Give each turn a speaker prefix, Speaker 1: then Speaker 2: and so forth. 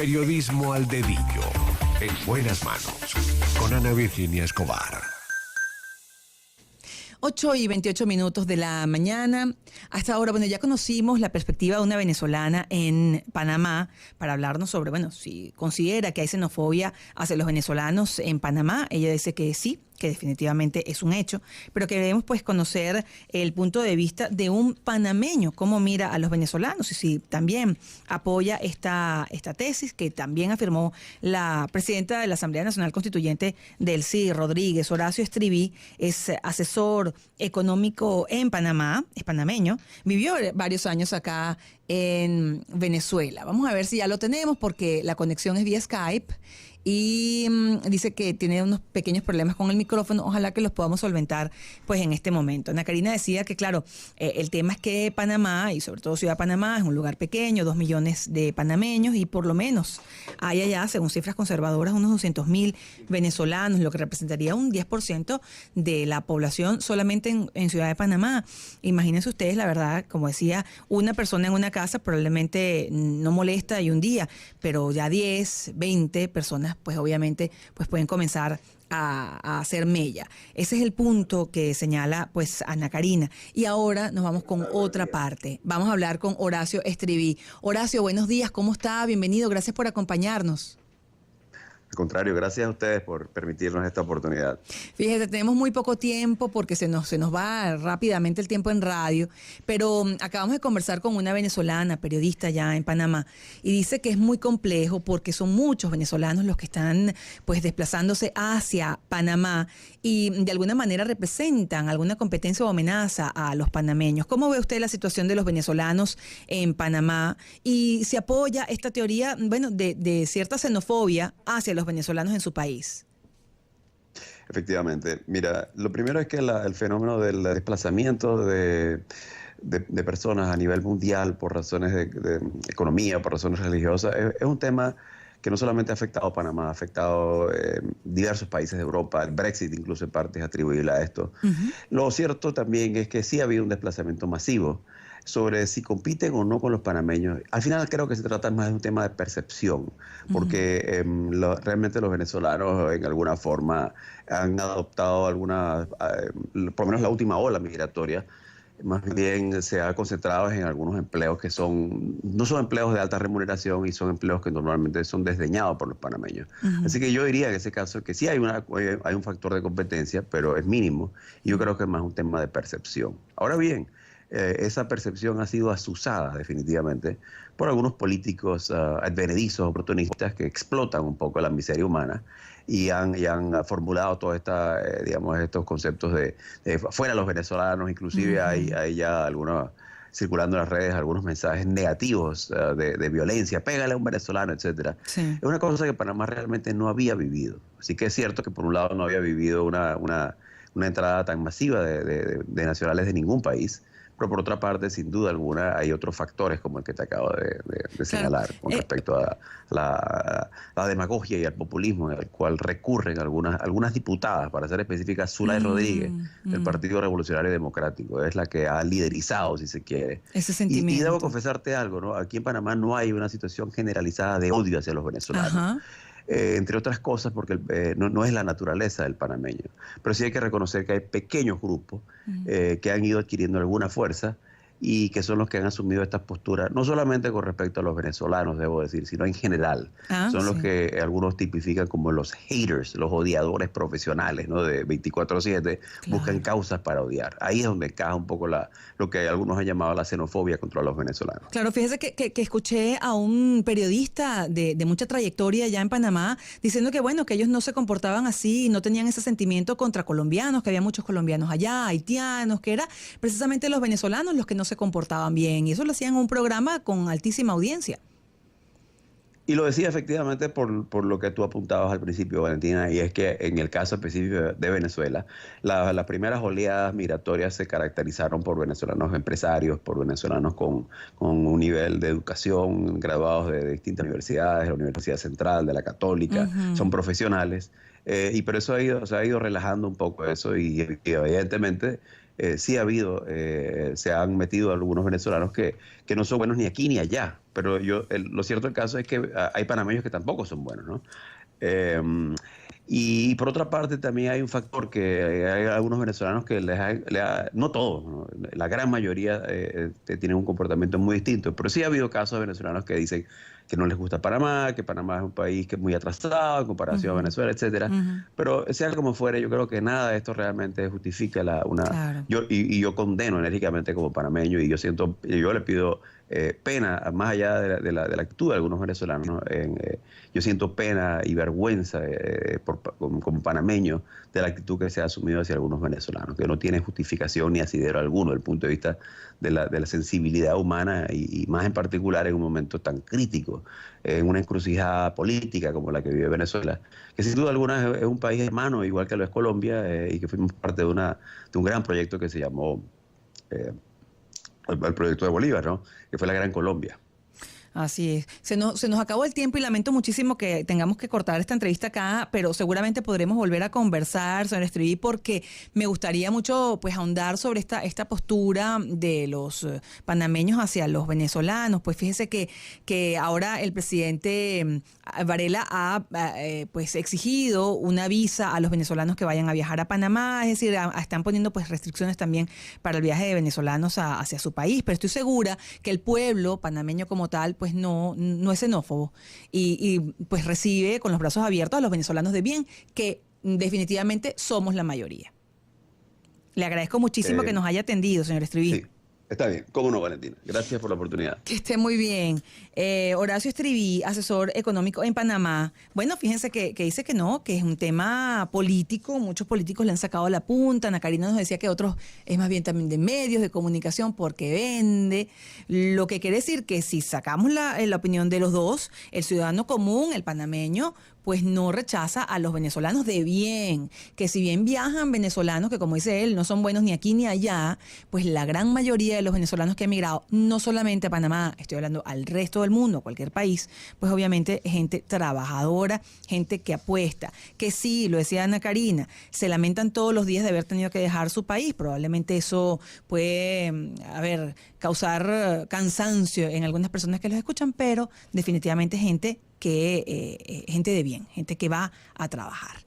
Speaker 1: Periodismo al dedillo. En buenas manos. Con Ana Virginia Escobar.
Speaker 2: 8:28 de la mañana. Hasta ahora, bueno, ya conocimos la perspectiva de una venezolana en Panamá para hablarnos sobre, bueno, si considera que hay xenofobia hacia los venezolanos en Panamá. Ella dice que sí, que definitivamente es un hecho, pero queremos pues conocer el punto de vista de un panameño, cómo mira a los venezolanos y si también apoya esta tesis que también afirmó la presidenta de la Asamblea Nacional Constituyente del CID, Rodríguez. Horacio Estriví es asesor económico en Panamá, es panameño, vivió varios años acá en Venezuela. Vamos a ver si ya lo tenemos porque la conexión es vía Skype. Y dice que tiene unos pequeños problemas con el micrófono, ojalá que los podamos solventar pues en este momento. Ana Karina decía que claro, el tema es que Panamá y sobre todo Ciudad de Panamá es un lugar pequeño, 2 millones de panameños y por lo menos hay allá, según cifras conservadoras, unos 200.000 venezolanos, lo que representaría un 10% de la población solamente en Ciudad de Panamá. Imagínense ustedes, la verdad, como decía, una persona en una casa probablemente no molesta y un día, pero ya 10, 20 personas pues obviamente pues pueden comenzar a hacer mella. Ese es el punto que señala pues Ana Karina. Y ahora nos vamos con otra parte. Vamos a hablar con Horacio Estriví. Horacio, buenos días, ¿cómo está? Bienvenido, gracias por acompañarnos.
Speaker 3: Al contrario, gracias a ustedes por permitirnos esta oportunidad.
Speaker 2: Fíjese, tenemos muy poco tiempo porque se nos va rápidamente el tiempo en radio, pero acabamos de conversar con una venezolana, periodista ya en Panamá, y dice que es muy complejo porque son muchos venezolanos los que están pues desplazándose hacia Panamá y de alguna manera representan alguna competencia o amenaza a los panameños. ¿Cómo ve usted la situación de los venezolanos en Panamá y se apoya esta teoría, bueno, de cierta xenofobia hacia los venezolanos en su país?
Speaker 3: Efectivamente. Mira, lo primero es que el fenómeno del desplazamiento de personas a nivel mundial por razones de economía, por razones religiosas, es un tema que no solamente ha afectado a Panamá, ha afectado diversos países de Europa. El Brexit incluso en parte es atribuible a esto. Lo cierto también es que sí ha habido un desplazamiento masivo sobre si compiten o no con los panameños. Al final creo que se trata más de un tema de percepción, porque realmente los venezolanos en alguna forma han adoptado por lo menos la última ola migratoria, más bien se ha concentrado en algunos empleos que no son empleos de alta remuneración y son empleos que normalmente son desdeñados por los panameños. Así que yo diría en ese caso que sí hay un factor de competencia, pero es mínimo, y yo creo que es más un tema de percepción. Ahora bien, esa percepción ha sido asusada definitivamente por algunos políticos advenedizos, oportunistas, que explotan un poco la miseria humana y han formulado todos estos conceptos de fuera los venezolanos. Inclusive hay ya circulando en las redes algunos mensajes negativos de violencia, pégale a un venezolano, etcétera. Sí. Es una cosa que Panamá realmente no había vivido. Así que es cierto que por un lado no había vivido una entrada tan masiva de nacionales de ningún país, pero por otra parte, sin duda alguna, hay otros factores como el que te acabo de señalar con respecto a la demagogia y al populismo, en el cual recurren algunas diputadas, para ser específicas, Zulay Rodríguez, del Partido Revolucionario Democrático. Es la que ha liderizado, si se quiere.
Speaker 2: Ese sentimiento.
Speaker 3: Y debo confesarte algo, ¿no? Aquí en Panamá no hay una situación generalizada de odio hacia los venezolanos. Entre otras cosas porque no es la naturaleza del panameño. Pero sí hay que reconocer que hay pequeños grupos que han ido adquiriendo alguna fuerza y que son los que han asumido estas posturas, no solamente con respecto a los venezolanos, debo decir, sino en general. Son los que algunos tipifican como los haters, los odiadores profesionales, ¿no? De 24/7, buscan causas para odiar. Ahí es donde encaja un poco lo que algunos han llamado la xenofobia contra los venezolanos.
Speaker 2: Claro, fíjese que escuché a un periodista de mucha trayectoria allá en Panamá diciendo que bueno, que ellos no se comportaban así, no tenían ese sentimiento contra colombianos, que había muchos colombianos allá, haitianos, que era precisamente los venezolanos los que no se comportaban bien, y eso lo hacían en un programa con altísima audiencia.
Speaker 3: Y lo decía efectivamente por lo que tú apuntabas al principio, Valentina, y es que en el caso específico de Venezuela, las primeras oleadas migratorias se caracterizaron por venezolanos empresarios, por venezolanos con un nivel de educación, graduados de distintas universidades, de la Universidad Central, de la Católica, son profesionales, pero eso se ha ido relajando un poco eso y evidentemente sí ha habido, se han metido algunos venezolanos que no son buenos ni aquí ni allá, pero lo cierto del caso es que hay panameños que tampoco son buenos, ¿no? Y por otra parte también hay un factor que hay algunos venezolanos que no todos, ¿no? La gran mayoría tienen un comportamiento muy distinto, pero sí ha habido casos de venezolanos que dicen que no les gusta Panamá, que Panamá es un país que es muy atrasado en comparación a Venezuela, etcétera. Pero sea como fuere, yo creo que nada de esto realmente justifica
Speaker 2: Claro.
Speaker 3: yo condeno enérgicamente como panameño y yo le pido pena, más allá de la actitud de algunos venezolanos, ¿no? Yo siento pena y vergüenza como panameño de la actitud que se ha asumido hacia algunos venezolanos, que no tiene justificación ni asidero alguno desde el punto de vista de la sensibilidad humana y más en particular en un momento tan crítico, en una encrucijada política como la que vive Venezuela, que sin duda alguna es un país hermano, igual que lo es Colombia, y que fuimos parte de un gran proyecto que se llamó el proyecto de Bolívar, ¿no? Que fue la Gran Colombia.
Speaker 2: Así es. Se nos acabó el tiempo y lamento muchísimo que tengamos que cortar esta entrevista acá, pero seguramente podremos volver a conversar, señor Estriví, porque me gustaría mucho pues ahondar sobre esta postura de los panameños hacia los venezolanos. Pues fíjese que ahora el presidente Varela ha pues exigido una visa a los venezolanos que vayan a viajar a Panamá, es decir, están poniendo pues restricciones también para el viaje de venezolanos hacia su país, pero estoy segura que el pueblo panameño como tal pues no es xenófobo y pues recibe con los brazos abiertos a los venezolanos de bien, que definitivamente somos la mayoría. Le agradezco muchísimo que nos haya atendido, señor Estriví.
Speaker 3: Sí, está bien. ¿Cómo no, Valentina? Gracias por la oportunidad.
Speaker 2: Que esté muy bien. Horacio Estriví, asesor económico en Panamá. Bueno, fíjense que dice que no, que es un tema político. Muchos políticos le han sacado la punta. Ana Karina nos decía que otros es más bien también de medios de comunicación porque vende. Lo que quiere decir que si sacamos la opinión de los dos, el ciudadano común, el panameño, pues no rechaza a los venezolanos de bien, que si bien viajan venezolanos, que como dice él, no son buenos ni aquí ni allá, pues la gran mayoría de los venezolanos que han emigrado, no solamente a Panamá, estoy hablando al resto del mundo, cualquier país, pues obviamente es gente trabajadora, gente que apuesta, que sí, lo decía Ana Karina, se lamentan todos los días de haber tenido que dejar su país, probablemente eso puede, causar cansancio en algunas personas que los escuchan, pero definitivamente gente de bien, gente que va a trabajar.